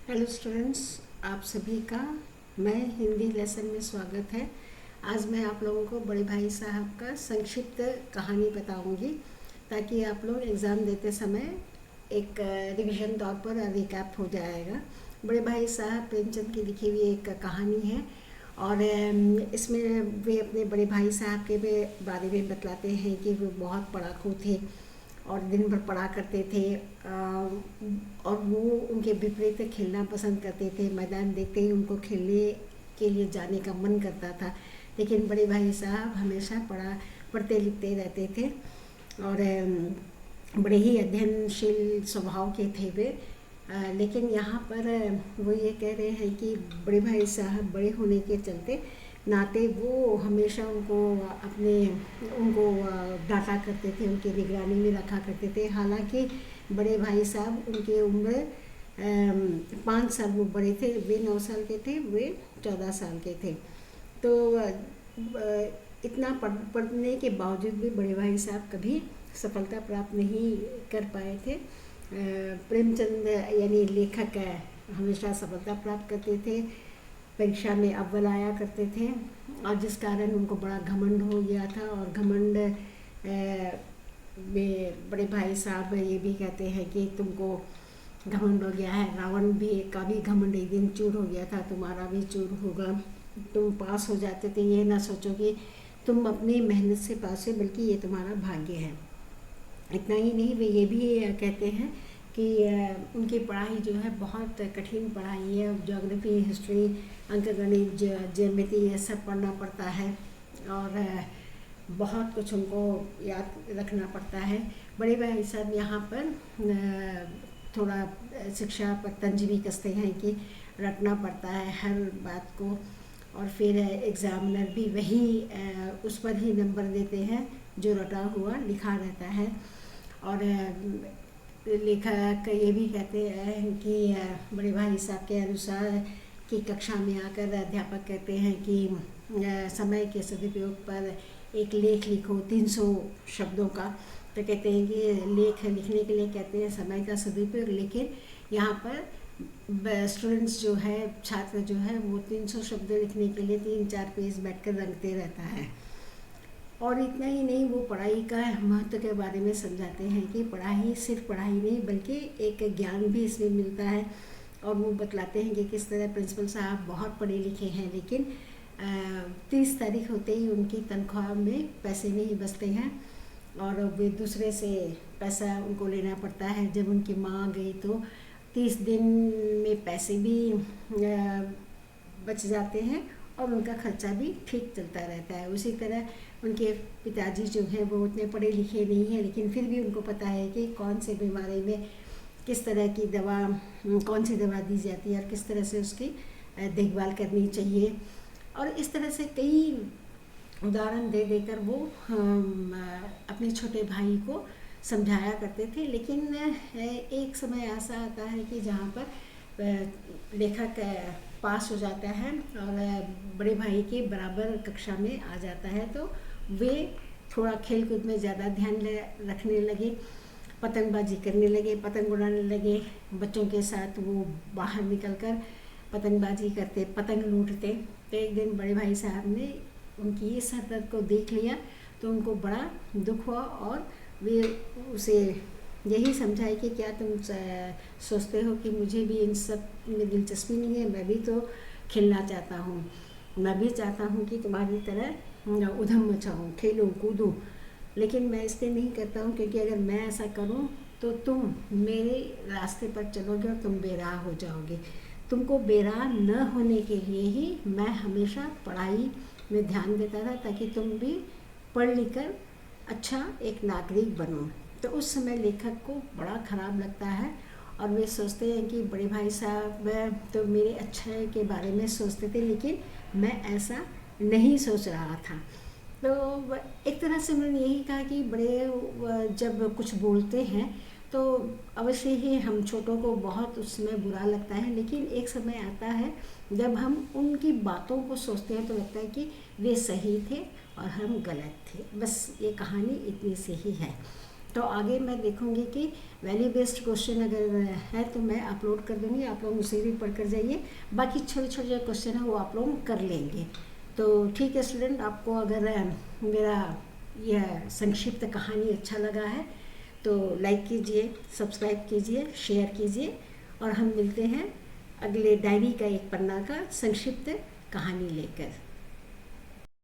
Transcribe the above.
Hello students, आप सभी का मैं हिंदी लेसन में स्वागत है। आज मैं आप लोगों को बड़े भाई साहब का संक्षिप्त कहानी बताऊंगी ताकि आप लोग एग्ज़ाम देते समय एक रिवीजन तौर पर रिकैप हो जाएगा। बड़े भाई साहब प्रेमचंद की लिखी हुई एक कहानी है और इसमें वे अपने बड़े भाई साहब के बारे में बतलाते हैं कि वो बहुत पढ़ाकू थे और दिन भर पढ़ा करते थे और वो उनके विपरीत खेलना पसंद करते थे। मैदान देखते ही उनको खेलने के लिए जाने का मन करता था, लेकिन बड़े भाई साहब हमेशा पढ़ते लिखते रहते थे और बड़े ही अध्ययनशील स्वभाव के थे वे। लेकिन यहाँ पर वो ये कह रहे हैं कि बड़े भाई साहब बड़े होने के चलते नाते वो हमेशा उनको डांटा करते थे, उनकी निगरानी में रखा करते थे। हालांकि बड़े भाई साहब उनकी उम्र 5 साल वो बड़े थे, वे 9 साल के थे, वे 14 साल के थे। तो इतना पढ़ने के बावजूद भी बड़े भाई साहब कभी सफलता प्राप्त नहीं कर पाए थे। प्रेमचंद यानी लेखक हमेशा सफलता प्राप्त करते थे, परीक्षा में अव्वल आया करते थे और जिस कारण उनको बड़ा घमंड हो गया था। और घमंड में बड़े भाई साहब ये भी कहते हैं कि तुमको घमंड हो गया है, रावण भी का भी घमंड एक दिन चूर हो गया था, तुम्हारा भी चूर होगा। तुम पास हो जाते थे, ये ना सोचो कि तुम अपनी मेहनत से पास हो, बल्कि ये तुम्हारा भाग्य है। इतना ही नहीं, वे ये भी कहते हैं कि उनकी पढ़ाई जो है बहुत कठिन पढ़ाई है। ज्योग्राफी, हिस्ट्री, अंकगणित, ज्यामिति ये सब पढ़ना पड़ता है और बहुत कुछ उनको याद रखना पड़ता है। बड़े भाई साहब यहाँ पर थोड़ा शिक्षा पर तंज भी कसते हैं कि रटना पड़ता है हर बात को, और फिर एग्ज़ामिनर भी वही उस पर ही नंबर देते हैं जो रटा हुआ लिखा रहता है। और लेखक ये भी कहते हैं कि बड़े भाई साहब के अनुसार कि कक्षा में आकर अध्यापक कहते हैं कि समय के सदुपयोग पर एक लेख लिखो 300 शब्दों का। तो कहते हैं कि लेख लिखने के लिए कहते हैं समय का सदुपयोग, लेकिन यहाँ पर स्टूडेंट्स जो है, छात्र जो है, वो 300 शब्द लिखने के लिए 3-4 पेज बैठकर रंगते रहता है। और इतना ही नहीं, वो पढ़ाई का महत्व के बारे में समझाते हैं कि पढ़ाई सिर्फ पढ़ाई नहीं बल्कि एक ज्ञान भी इसमें मिलता है। और वो बतलाते हैं कि किस तरह प्रिंसिपल साहब बहुत पढ़े लिखे हैं, लेकिन 30 तारीख होते ही उनकी तनख्वाह में पैसे नहीं बचते हैं और वे दूसरे से पैसा उनको लेना पड़ता है। जब उनकी माँ गई तो 30 दिन में पैसे भी बच जाते हैं और उनका खर्चा भी ठीक चलता रहता है। उसी तरह उनके पिताजी जो हैं वो उतने पढ़े लिखे नहीं हैं, लेकिन फिर भी उनको पता है कि कौन से बीमारी में किस तरह की दवा, कौन सी दवा दी जाती है और किस तरह से उसकी देखभाल करनी चाहिए। और इस तरह से कई उदाहरण दे देकर वो अपने छोटे भाई को समझाया करते थे। लेकिन एक समय ऐसा आता है कि जहाँ पर लेखक पास हो जाता है और बड़े भाई के बराबर कक्षा में आ जाता है, तो वे थोड़ा खेल कूद में ज़्यादा ध्यान रखने लगे, पतंगबाजी करने लगे, पतंग उड़ाने लगे। बच्चों के साथ वो बाहर निकलकर पतंगबाजी करते, पतंग लूटते। तो एक दिन बड़े भाई साहब ने उनकी इस हरकत को देख लिया तो उनको बड़ा दुख हुआ और वे उसे यही समझाए कि क्या तुम सोचते हो कि मुझे भी इन सब में दिलचस्पी नहीं है, मैं भी तो खेलना चाहता हूँ, मैं भी चाहता हूँ कि तुम्हारी तरह उधम मचाऊँ, खेलूँ कूदूँ, लेकिन मैं इसलिए नहीं करता हूँ क्योंकि अगर मैं ऐसा करूँ तो तुम मेरे रास्ते पर चलोगे और तुम बेराह हो जाओगे। तुमको बेराह न होने के लिए ही मैं हमेशा पढ़ाई में ध्यान देता था ताकि तुम भी पढ़ लिख कर अच्छा एक नागरिक बनो। तो उस समय लेखक को बड़ा ख़राब लगता है और वे सोचते हैं कि बड़े भाई साहब तो मेरे अच्छे के बारे में सोचते थे, लेकिन मैं ऐसा नहीं सोच रहा था। तो एक तरह से उन्होंने यही कहा कि बड़े जब कुछ बोलते हैं तो अवश्य ही हम छोटों को बहुत उस समय बुरा लगता है, लेकिन एक समय आता है जब हम उनकी बातों को सोचते हैं तो लगता है कि वे सही थे और हम गलत थे। बस ये कहानी इतनी सी ही है। तो आगे मैं देखूंगी कि वैल्यू बेस्ड क्वेश्चन अगर है तो मैं अपलोड कर दूंगी, आप लोग उसे भी पढ़ कर जाइए। बाकी छोटे छोटे जो क्वेश्चन है वो आप लोग कर लेंगे। तो ठीक है स्टूडेंट, आपको अगर मेरा यह संक्षिप्त कहानी अच्छा लगा है तो लाइक कीजिए, सब्सक्राइब कीजिए, शेयर कीजिए, और हम मिलते हैं अगले डायरी का एक पन्ना का संक्षिप्त कहानी लेकर।